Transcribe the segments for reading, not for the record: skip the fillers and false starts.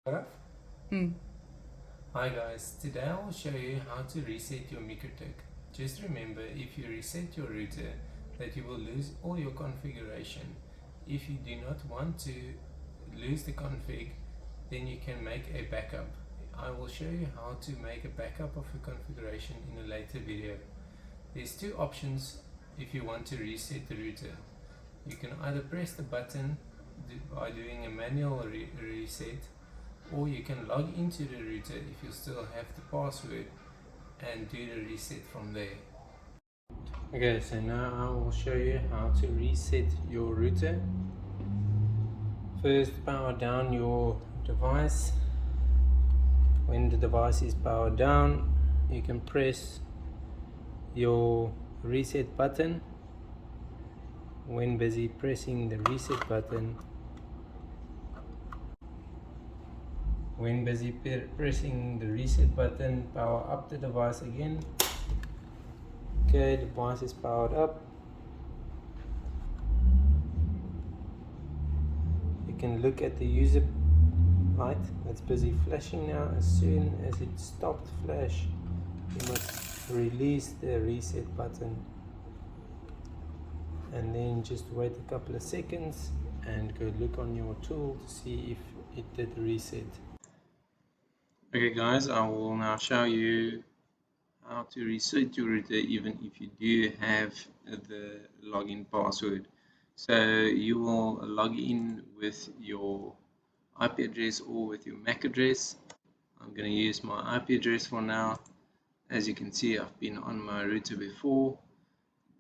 Mm. Hi guys, today I will show you how to reset your Mikrotik. Just remember, if you reset your router, that you will lose all your configuration. If you do not want to lose the config, then you can make a backup. I will show you how to make a backup of your configuration in a later video. There's two options if you want to reset the router. You can either press the button by doing a manual reset, or you can log into the router if you still have the password and do the reset from there. Okay, so now I will show you how to reset your router. First, power down your device. When the device is powered down, you can press your reset button. When busy pressing the reset button, power up the device again. Okay, the device is powered up. You can look at the user light that's busy flashing now. As soon as it stopped flash, you must release the reset button and then just wait a couple of seconds and go look on your tool to see if it did reset. Okay guys, I will now show you how to reset your router even if you do have the login password. So you will log in with your IP address or with your MAC address. I'm going to use my IP address for now. As you can see, I've been on my router before.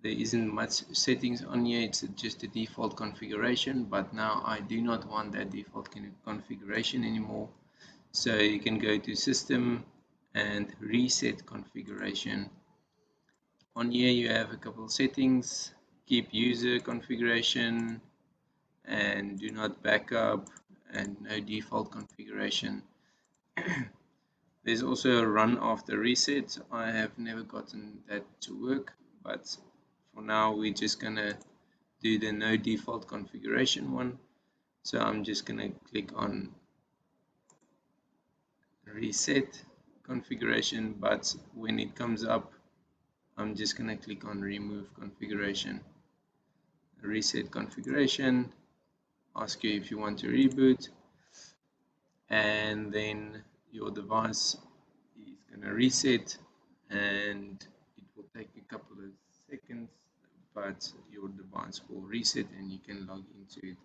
There isn't much settings on here, it's just a default configuration, but now I do not want that default configuration anymore. So you can go to System and Reset Configuration. On here you have a couple of settings: keep user configuration and do not backup and no default configuration. There's also a run after reset. I have never gotten that to work, but for now we're just gonna do the no default configuration one. So I'm just gonna click on reset configuration, but when it comes up, I'm just gonna click on remove configuration. Reset configuration, ask you if you want to reboot, and then your device is gonna reset, and it will take a couple of seconds, but your device will reset and you can log into it